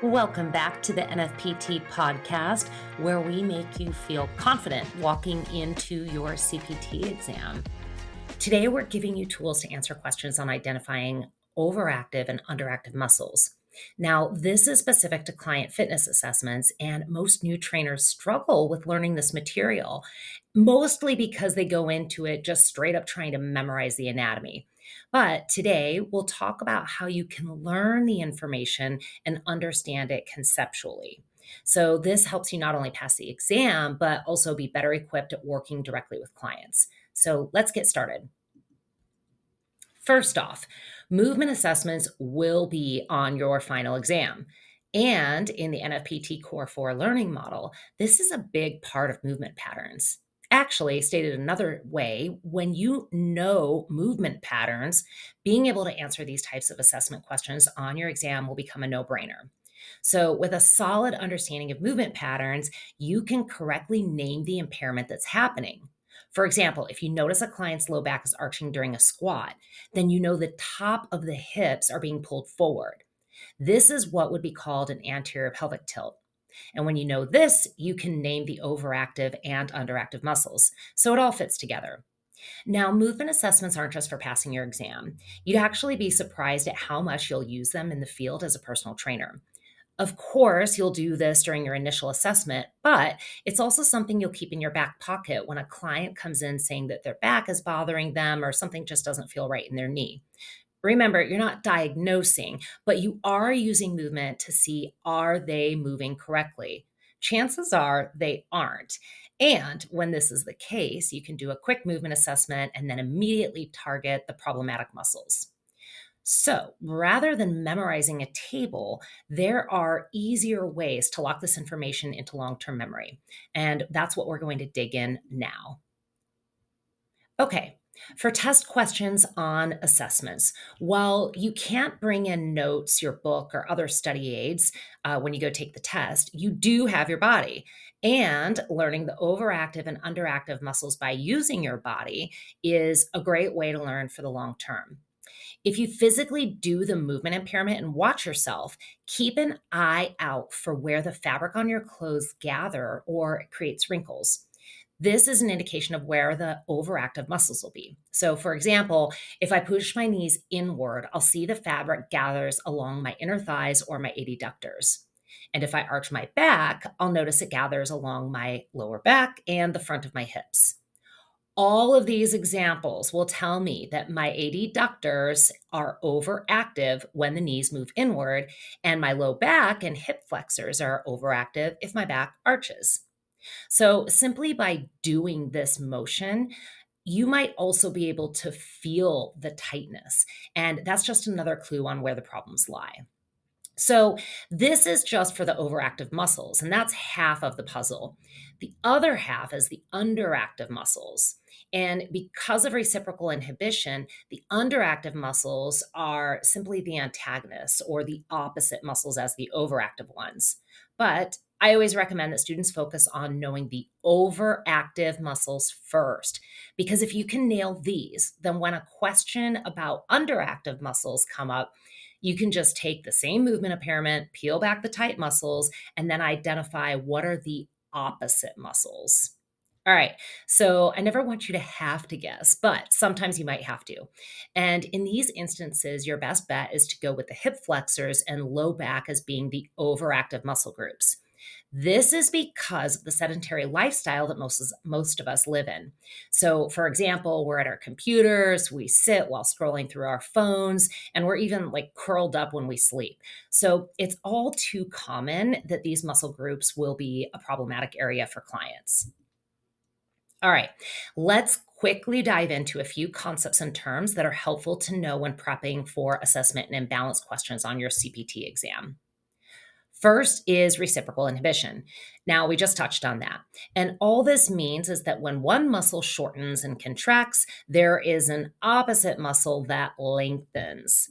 Welcome back to the NFPT podcast, where we make you feel confident walking into your CPT exam. Today, we're giving you tools to answer questions on identifying overactive and underactive muscles. Now, this is specific to client fitness assessments, and most new trainers struggle with learning this material, mostly because they go into it just straight up trying to memorize the anatomy. But today, we'll talk about how you can learn the information and understand it conceptually. So, this helps you not only pass the exam, but also be better equipped at working directly with clients. So, let's get started. First off, movement assessments will be on your final exam. And in the NFPT Core 4 learning model, this is a big part of movement patterns. Actually, stated another way, when you know movement patterns, being able to answer these types of assessment questions on your exam will become a no brainer. So, with a solid understanding of movement patterns, you can correctly name the impairment that's happening. For example, if you notice a client's low back is arching during a squat, then you know the top of the hips are being pulled forward. This is what would be called an anterior pelvic tilt. And when you know this, you can name the overactive and underactive muscles. So it all fits together. Now, movement assessments aren't just for passing your exam. You'd actually be surprised at how much you'll use them in the field as a personal trainer. Of course, you'll do this during your initial assessment, but it's also something you'll keep in your back pocket when a client comes in saying that their back is bothering them or something just doesn't feel right in their knee. Remember, you're not diagnosing, but you are using movement to see, are they moving correctly? Chances are they aren't. And when this is the case, you can do a quick movement assessment and then immediately target the problematic muscles. So rather than memorizing a table, there are easier ways to lock this information into long term memory. And that's what we're going to dig in now. Okay, for test questions on assessments, while you can't bring in notes, your book, or other study aids when you go take the test, you do have your body. And learning the overactive and underactive muscles by using your body is a great way to learn for the long term. If you physically do the movement impairment and watch yourself, keep an eye out for where the fabric on your clothes gather or it creates wrinkles. This is an indication of where the overactive muscles will be. So, for example, if I push my knees inward, I'll see the fabric gathers along my inner thighs or my adductors. And if I arch my back, I'll notice it gathers along my lower back and the front of my hips. All of these examples will tell me that my adductors are overactive when the knees move inward, and my low back and hip flexors are overactive if my back arches. So, simply by doing this motion, you might also be able to feel the tightness. And that's just another clue on where the problems lie. So, this is just for the overactive muscles, and that's half of the puzzle. The other half is the underactive muscles. And because of reciprocal inhibition, the underactive muscles are simply the antagonists or the opposite muscles as the overactive ones. But I always recommend that students focus on knowing the overactive muscles first, because if you can nail these, then when a question about underactive muscles come up, you can just take the same movement impairment, peel back the tight muscles, and then identify what are the opposite muscles. All right. So I never want you to have to guess, but sometimes you might have to. And in these instances, your best bet is to go with the hip flexors and low back as being the overactive muscle groups. This is because of the sedentary lifestyle that most of us live in. So, for example, we're at our computers, we sit while scrolling through our phones, and we're even like curled up when we sleep. So, it's all too common that these muscle groups will be a problematic area for clients. All right, let's quickly dive into a few concepts and terms that are helpful to know when prepping for assessment and imbalance questions on your CPT exam. First is reciprocal inhibition. Now, we just touched on that. And all this means is that when one muscle shortens and contracts, there is an opposite muscle that lengthens.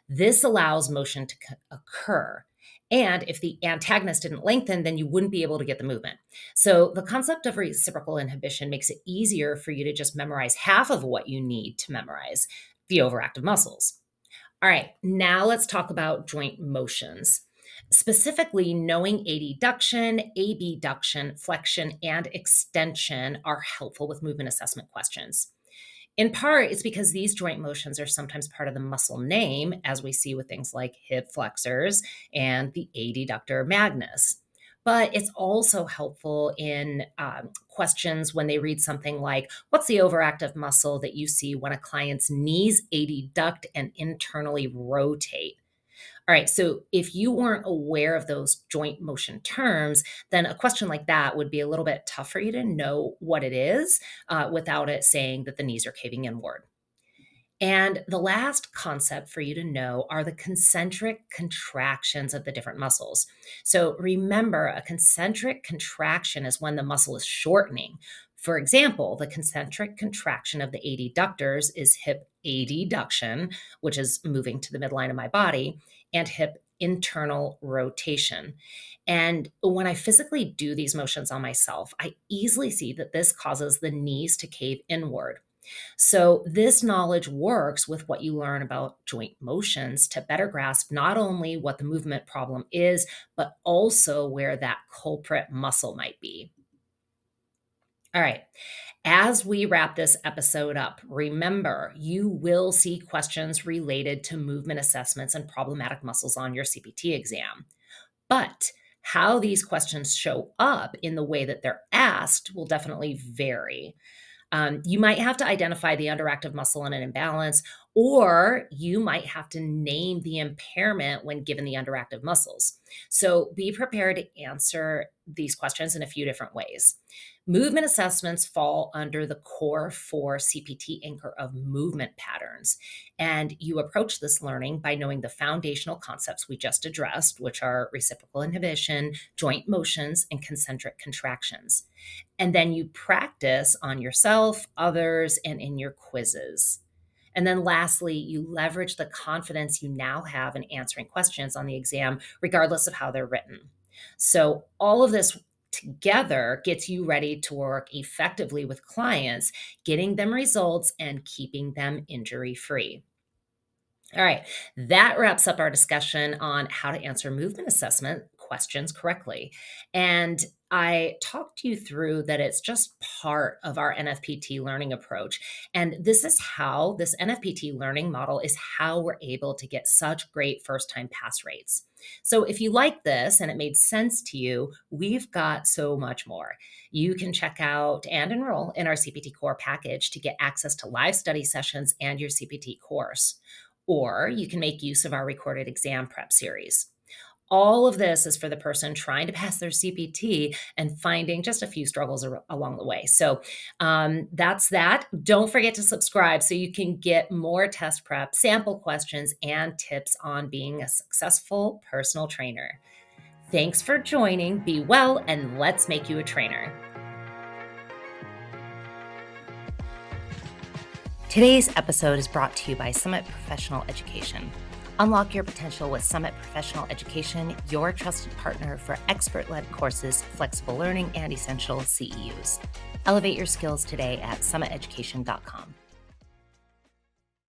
This allows motion to occur. And if the antagonist didn't lengthen, then you wouldn't be able to get the movement. So, the concept of reciprocal inhibition makes it easier for you to just memorize half of what you need to memorize the overactive muscles. All right, now let's talk about joint motions. Specifically, knowing adduction, abduction, flexion, and extension are helpful with movement assessment questions. In part, it's because these joint motions are sometimes part of the muscle name, as we see with things like hip flexors and the adductor magnus. But it's also helpful in questions when they read something like, what's the overactive muscle that you see when a client's knees adduct and internally rotate? All right, so if you weren't aware of those joint motion terms, then a question like that would be a little bit tough for you to know what it is without it saying that the knees are caving inward. And the last concept for you to know are the concentric contractions of the different muscles. So remember, a concentric contraction is when the muscle is shortening. For example, the concentric contraction of the adductors is hip adduction, which is moving to the midline of my body, and hip internal rotation. And when I physically do these motions on myself, I easily see that this causes the knees to cave inward. So, this knowledge works with what you learn about joint motions to better grasp not only what the movement problem is, but also where that culprit muscle might be. All right. As we wrap this episode up, remember you will see questions related to movement assessments and problematic muscles on your CPT exam. But how these questions show up in the way that they're asked will definitely vary. You might have to identify the underactive muscle in an imbalance, or you might have to name the impairment when given the underactive muscles. So be prepared to answer these questions in a few different ways. Movement assessments fall under the core 4 CPT anchor of movement patterns. And you approach this learning by knowing the foundational concepts we just addressed, which are reciprocal inhibition, joint motions, and concentric contractions. And then you practice on yourself, others, and in your quizzes. And then lastly, you leverage the confidence you now have in answering questions on the exam, regardless of how they're written. So, all of this together gets you ready to work effectively with clients, getting them results and keeping them injury free. All right, that wraps up our discussion on how to answer movement assessment questions correctly. And I talked you through that it's just part of our NFPT learning approach. And this NFPT learning model is how we're able to get such great first time pass rates. So if you like this and it made sense to you, we've got so much more. You can check out and enroll in our CPT Core package to get access to live study sessions and your CPT course, or you can make use of our recorded exam prep series. All of this is for the person trying to pass their CPT and finding just a few struggles along the way. So that's that. Don't forget to subscribe so you can get more test prep, sample questions, and tips on being a successful personal trainer. Thanks for joining. Be well, and let's make you a trainer. Today's episode is brought to you by Summit Professional Education. Unlock your potential with Summit Professional Education, your trusted partner for expert-led courses, flexible learning, and essential CEUs. Elevate your skills today at summiteducation.com.